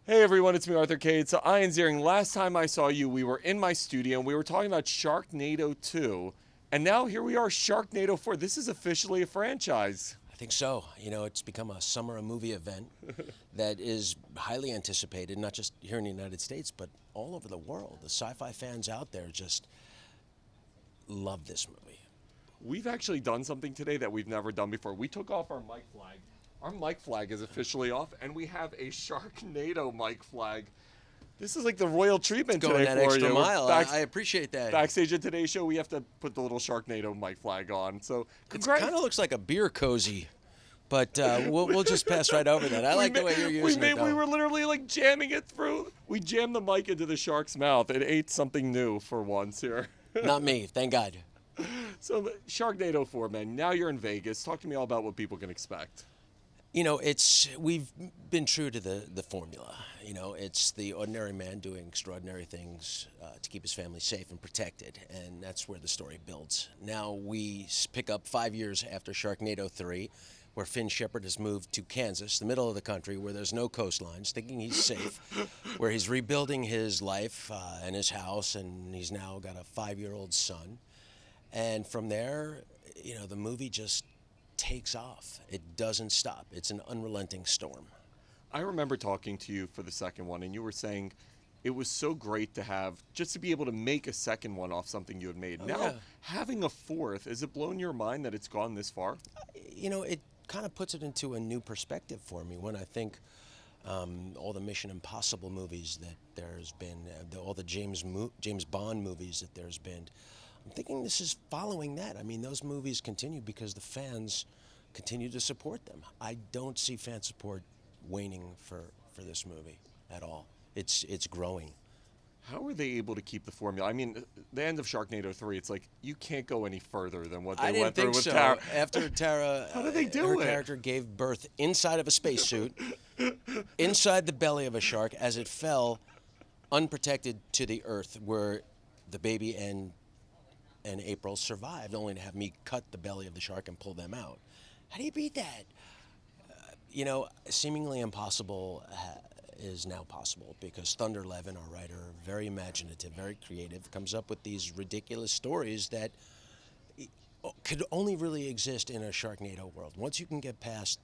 Hey everyone, it's me, Arthur Kade. So, Ian Ziering, last time I saw you, we were in my studio and we were talking about Sharknado 2. And now here we are, Sharknado 4. This is officially a franchise. I think so. You know, it's become a summer movie event that is highly anticipated, not just here in the United States, but all over the world. The sci-fi fans out there just love this movie. We've actually done something today that we've never done before. We took off our mic flag. Our mic flag is officially off, and we have a Sharknado mic flag. This is like the royal treatment Going today that for extra you. mile. I appreciate that. Backstage at today's show, we have to put the little Sharknado mic flag on. So, It kind of looks like a beer cozy, but we'll just pass right over that. I like the way you're using it, though. We were literally like jamming it through. We jammed the mic into the shark's mouth. It ate something new for once here. Not me, thank God. So, Sharknado 4, man. Now you're in Vegas. Talk to me all about what people can expect. You know, we've been true to the formula. You know, it's the ordinary man doing extraordinary things to keep his family safe and protected, and that's where the story builds. Now we pick up 5 years after Sharknado 3, where Finn Shepard has moved to Kansas, the middle of the country, where there's no coastlines, thinking he's safe, where he's rebuilding his life and his house, and he's now got a 5-year-old son. And from there, you know, the movie just takes off. It doesn't stop. It's an unrelenting storm. I remember talking to you for the second one, and you were saying it was so great to have, just to be able to make a second one off something you had made. Now, yeah. having a fourth, has it blown your mind that it's gone this far? You know, it kind of puts it into a new perspective for me when I think all the Mission Impossible movies that there's been, all the James Bond movies that there's been. I'm thinking this is following that. I mean, those movies continue because the fans continue to support them. I don't see fan support waning for this movie at all. It's growing. How are they able to keep the formula? I mean, the end of Sharknado 3, it's like you can't go any further than what they went through with Tara. After Tara, how did they do her it? character gave birth inside of a spacesuit, inside the belly of a shark, as it fell unprotected to the earth, where the baby and April survived, only to have me cut the belly of the shark and pull them out. How do you beat that? You know, seemingly impossible is now possible because Thunder Levin, our writer, very imaginative, very creative, comes up with these ridiculous stories that could only really exist in a Sharknado world. Once you can get past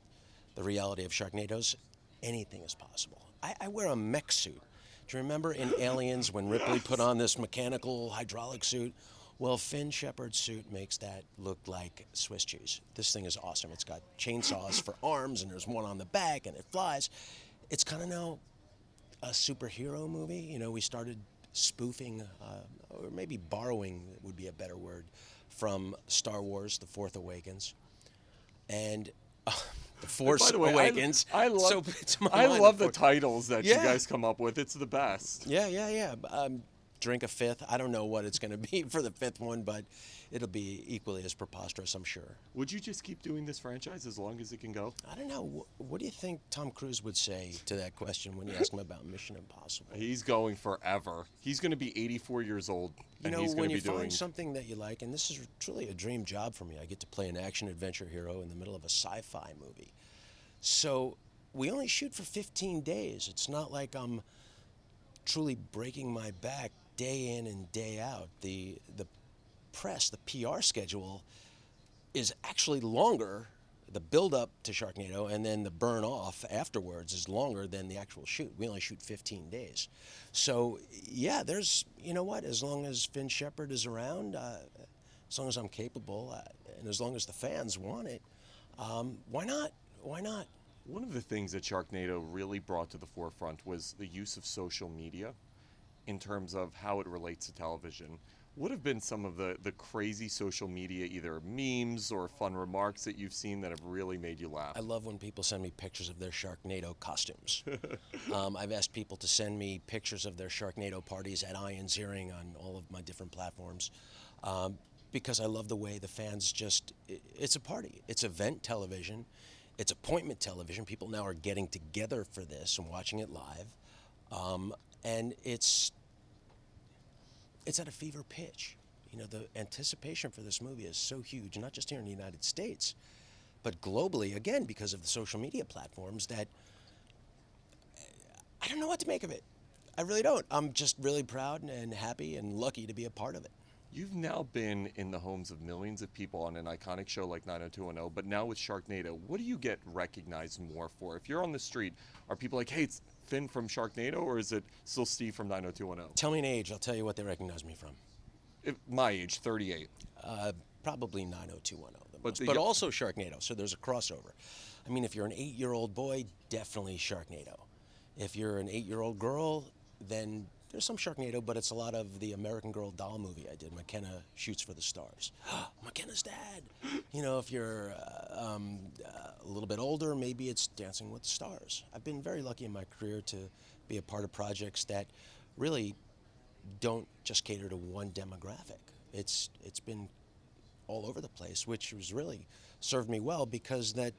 the reality of Sharknados, anything is possible. I wear a mech suit. Do you remember in Aliens when Ripley put on this mechanical hydraulic suit? Well, Finn Shepard's suit makes that look like Swiss cheese. This thing is awesome. It's got chainsaws for arms, and there's one on the back, and it flies. It's kind of now a superhero movie. You know, we started spoofing, or maybe borrowing would be a better word, from Star Wars, The Fourth Awakens, and The Force Awakens. I love the titles that you guys come up with. It's the best. Yeah. Drink a fifth. I don't know what it's going to be for the fifth one, but it'll be equally as preposterous, I'm sure. Would you just keep doing this franchise as long as it can go? I don't know. What do you think Tom Cruise would say to that question when you ask him about Mission Impossible? He's going forever. He's going to be 84 years old, and he's going to be doing... when you find something that you like, and this is truly a dream job for me. I get to play an action-adventure hero in the middle of a sci-fi movie. So we only shoot for 15 days. It's not like I'm truly breaking my back day in and day out. The press, the PR schedule is actually longer. The build-up to Sharknado and then the burn-off afterwards is longer than the actual shoot. We only shoot 15 days. So, yeah, there's, you know what, as long as Finn Shepard is around, as long as I'm capable, and as long as the fans want it, why not? Why not? One of the things that Sharknado really brought to the forefront was the use of social media in terms of how it relates to television. What have been some of the crazy social media, either memes or fun remarks that you've seen that have really made you laugh? I love when people send me pictures of their Sharknado costumes. I've asked people to send me pictures of their Sharknado parties at Ian Ziering on all of my different platforms because I love the way the fans just, it's a party. It's event television. It's appointment television. People now are getting together for this and watching it live. And it's at a fever pitch. You know, the anticipation for this movie is so huge, not just here in the United States, but globally, again, because of the social media platforms, that I don't know what to make of it. I really don't. I'm just really proud and happy and lucky to be a part of it. You've now been in the homes of millions of people on an iconic show like 90210, but now with Sharknado, what do you get recognized more for? If you're on the street, are people like, hey, it's Finn from Sharknado, or is it still Steve from 90210? Tell me an age, I'll tell you what they recognize me from. My age, 38. Probably 90210, But but also Sharknado, so there's a crossover. I mean, if you're an 8-year-old boy, definitely Sharknado. If you're an 8-year-old girl, then there's some Sharknado, but it's a lot of the American Girl doll movie I did, McKenna Shoots for the Stars. McKenna's dad. You know, if you're a little bit older, maybe it's Dancing with the Stars. I've been very lucky in my career to be a part of projects that really don't just cater to one demographic. It's been all over the place, which has really served me well, because that,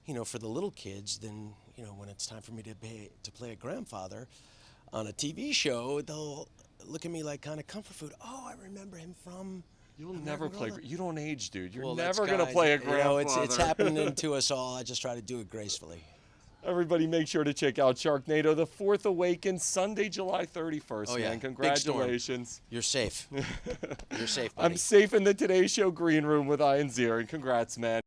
you know, for the little kids, then, you know, when it's time for me to play a grandfather on a TV show, they'll look at me like kind of comfort food. Oh, I remember him from. You'll never play. You don't age, dude. You're Well, never that's gonna guys, play a you grandfather. know, it's happening to us all. I just try to do it gracefully. Everybody, make sure to check out Sharknado, the fourth Awakens, Sunday, July 31st. Oh, yeah. Man, Big storm. congratulations. You're safe. You're safe, buddy. I'm safe in the Today Show green room with Ian Ziering. Congrats, man.